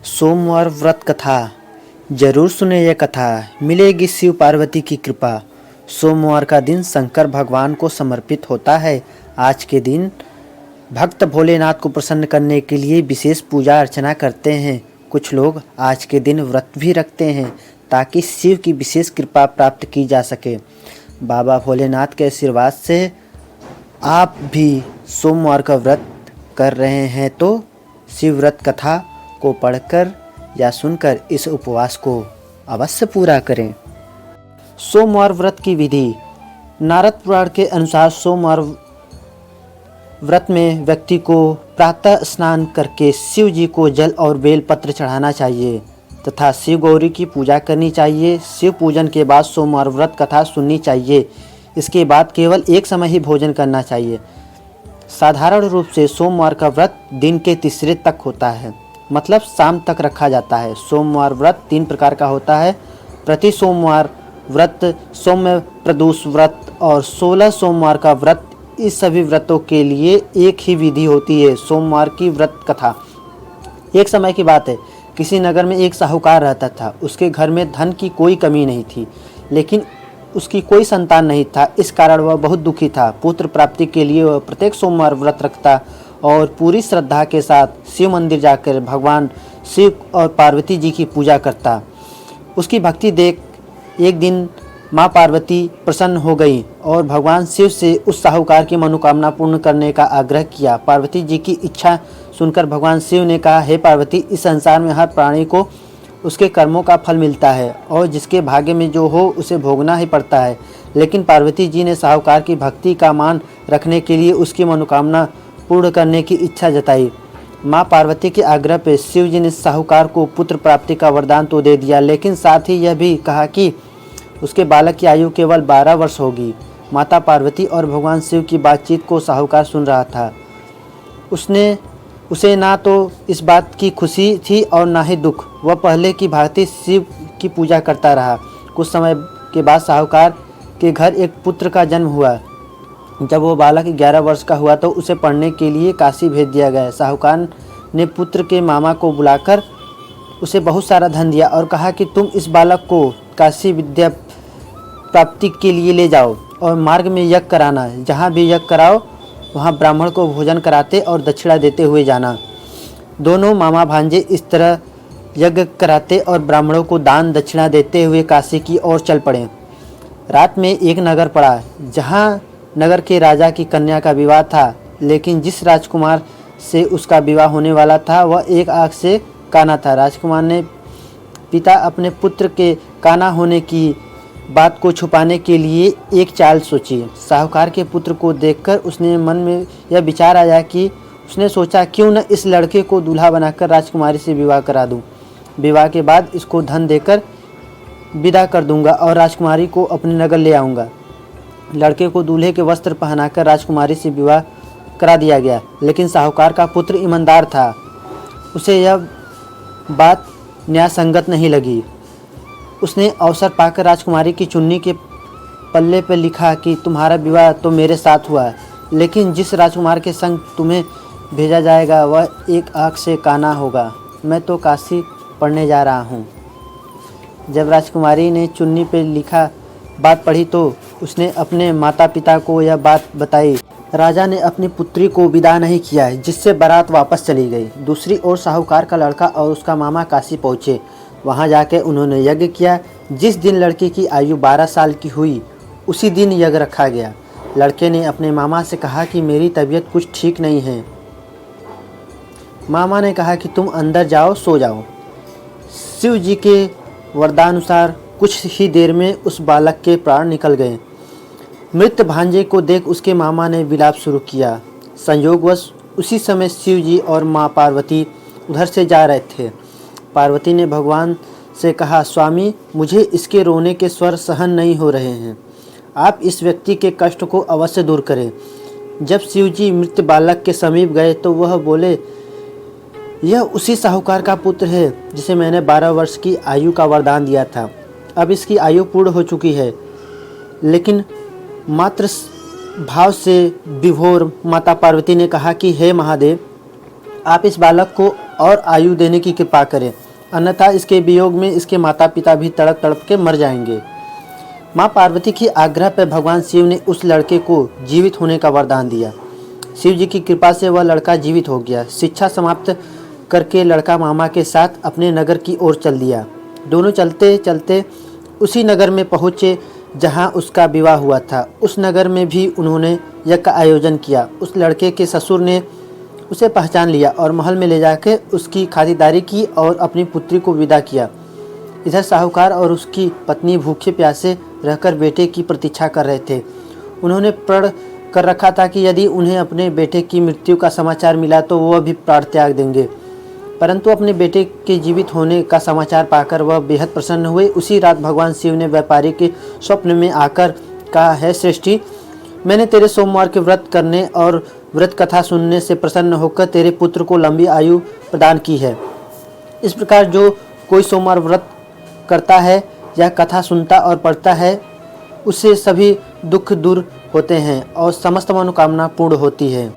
सोमवार व्रत कथा। जरूर सुने यह कथा, मिलेगी शिव पार्वती की कृपा। सोमवार का दिन शंकर भगवान को समर्पित होता है। आज के दिन भक्त भोलेनाथ को प्रसन्न करने के लिए विशेष पूजा अर्चना करते हैं। कुछ लोग आज के दिन व्रत भी रखते हैं ताकि शिव की विशेष कृपा प्राप्त की जा सके। बाबा भोलेनाथ के आशीर्वाद से आप भी सोमवार का व्रत कर रहे हैं तो शिव व्रत कथा को पढ़कर या सुनकर इस उपवास को अवश्य पूरा करें। सोमवार व्रत की विधि। नारद पुराण के अनुसार सोमवार व्रत में व्यक्ति को प्रातः स्नान करके शिव जी को जल और बेल पत्र चढ़ाना चाहिए तथा शिव गौरी की पूजा करनी चाहिए। शिव पूजन के बाद सोमवार व्रत कथा सुननी चाहिए। इसके बाद केवल एक समय ही भोजन करना चाहिए। साधारण रूप से सोमवार का व्रत दिन के तीसरे तक होता है, मतलब शाम तक रखा जाता है। सोमवार व्रत 3 प्रकार का होता है: प्रति सोमवार व्रत, सौम्य प्रदोष व्रत और 16 सोमवार का व्रत। इस सभी व्रतों के लिए एक ही विधि होती है, सोमवार की व्रत कथा। एक समय की बात है, किसी नगर में एक साहूकार रहता था। उसके घर में धन की कोई कमी नहीं थी, लेकिन उसकी कोई संतान नहीं था। इस कारण वह बहुत दुखी था। पुत्र प्राप्ति के लिए वह प्रत्येक सोमवार व्रत रखता और पूरी श्रद्धा के साथ शिव मंदिर जाकर भगवान शिव और पार्वती जी की पूजा करता। उसकी भक्ति देख एक दिन माँ पार्वती प्रसन्न हो गई और भगवान शिव से उस साहूकार की मनोकामना पूर्ण करने का आग्रह किया। पार्वती जी की इच्छा सुनकर भगवान शिव ने कहा, हे पार्वती, इस संसार में हर प्राणी को उसके कर्मों का फल मिलता है और जिसके भाग्य में जो हो उसे भोगना ही पड़ता है। लेकिन पार्वती जी ने साहूकार की भक्ति का मान रखने के लिए उसकी मनोकामना पूर्ण करने की इच्छा जताई। माँ पार्वती के आग्रह पर शिव जी ने साहूकार को पुत्र प्राप्ति का वरदान तो दे दिया, लेकिन साथ ही यह भी कहा कि उसके बालक की आयु केवल 12 वर्ष होगी। माता पार्वती और भगवान शिव की बातचीत को साहूकार सुन रहा था। उसे ना तो इस बात की खुशी थी और ना ही दुख। वह पहले की भांति शिव की पूजा करता रहा। कुछ समय के बाद साहूकार के घर एक पुत्र का जन्म हुआ। जब वो बालक 11 वर्ष का हुआ तो उसे पढ़ने के लिए काशी भेज दिया गया। साहूकार ने पुत्र के मामा को बुलाकर उसे बहुत सारा धन दिया और कहा कि तुम इस बालक को काशी विद्या प्राप्ति के लिए ले जाओ और मार्ग में यज्ञ कराना। जहाँ भी यज्ञ कराओ वहाँ ब्राह्मण को भोजन कराते और दक्षिणा देते हुए जाना। दोनों मामा भांजे इस तरह यज्ञ कराते और ब्राह्मणों को दान दक्षिणा देते हुए काशी की ओर चल पड़े। रात में एक नगर पड़ा जहाँ नगर के राजा की कन्या का विवाह था, लेकिन जिस राजकुमार से उसका विवाह होने वाला था वह एक आँख से काना था। राजकुमार ने पिता अपने पुत्र के काना होने की बात को छुपाने के लिए एक चाल सोची। साहूकार के पुत्र को देखकर उसने मन में यह विचार आया कि उसने सोचा, क्यों न इस लड़के को दूल्हा बनाकर राजकुमारी से विवाह करा दूं। विवाह के बाद इसको धन देकर विदा कर दूंगा और राजकुमारी को अपने नगर ले आऊँगा। लड़के को दूल्हे के वस्त्र पहनाकर राजकुमारी से विवाह करा दिया गया, लेकिन साहूकार का पुत्र ईमानदार था। उसे यह बात न्यायसंगत नहीं लगी। उसने अवसर पाकर राजकुमारी की चुन्नी के पल्ले पर लिखा कि तुम्हारा विवाह तो मेरे साथ हुआ है, लेकिन जिस राजकुमार के संग तुम्हें भेजा जाएगा वह एक आँख से काना होगा। मैं तो काशी पढ़ने जा रहा हूँ। जब राजकुमारी ने चुन्नी पर लिखा बात पढ़ी तो उसने अपने माता पिता को यह बात बताई। राजा ने अपनी पुत्री को विदा नहीं किया, जिससे बारात वापस चली गई। दूसरी ओर साहूकार का लड़का और उसका मामा काशी पहुँचे। वहाँ जाकर उन्होंने यज्ञ किया। जिस दिन लड़की की आयु 12 साल की हुई उसी दिन यज्ञ रखा गया। लड़के ने अपने मामा से कहा कि मेरी तबीयत कुछ ठीक नहीं है। मामा ने कहा कि तुम अंदर जाओ, सो जाओ। शिव जी के वरदानुसार कुछ ही देर में उस बालक के प्राण निकल गए। मृत भांजे को देख उसके मामा ने विलाप शुरू किया। संयोगवश उसी समय शिव जी और माँ पार्वती उधर से जा रहे थे। पार्वती ने भगवान से कहा, स्वामी, मुझे इसके रोने के स्वर सहन नहीं हो रहे हैं। आप इस व्यक्ति के कष्ट को अवश्य दूर करें। जब शिव जी मृत बालक के समीप गए तो वह बोले, यह उसी साहूकार का पुत्र है जिसे मैंने 12 वर्ष की आयु का वरदान दिया था। अब इसकी आयु पूर्ण हो चुकी है। लेकिन मात्र भाव से विभोर माता पार्वती ने कहा कि हे महादेव, आप इस बालक को और आयु देने की कृपा करें, अन्यथा इसके वियोग में इसके माता पिता भी तड़प तड़प के मर जाएंगे। माँ पार्वती की आग्रह पर भगवान शिव ने उस लड़के को जीवित होने का वरदान दिया। शिव जी की कृपा से वह लड़का जीवित हो गया। शिक्षा समाप्त करके लड़का मामा के साथ अपने नगर की ओर चल दिया। दोनों चलते चलते उसी नगर में पहुँचे जहाँ उसका विवाह हुआ था। उस नगर में भी उन्होंने यज्ञ का आयोजन किया। उस लड़के के ससुर ने उसे पहचान लिया और महल में ले जाकर उसकी खातिरदारी की और अपनी पुत्री को विदा किया। इधर साहूकार और उसकी पत्नी भूखे प्यासे रहकर बेटे की प्रतीक्षा कर रहे थे। उन्होंने प्रण कर रखा था कि यदि उन्हें अपने बेटे की मृत्यु का समाचार मिला तो वह भी प्राण त्याग देंगे, परंतु अपने बेटे के जीवित होने का समाचार पाकर वह बेहद प्रसन्न हुए। उसी रात भगवान शिव ने व्यापारी के स्वप्न में आकर कहा, है श्रेष्ठी, मैंने तेरे सोमवार के व्रत करने और व्रत कथा सुनने से प्रसन्न होकर तेरे पुत्र को लंबी आयु प्रदान की है। इस प्रकार जो कोई सोमवार व्रत करता है या कथा सुनता और पढ़ता है उससे सभी दुख दूर होते हैं और समस्त मनोकामना पूर्ण होती है।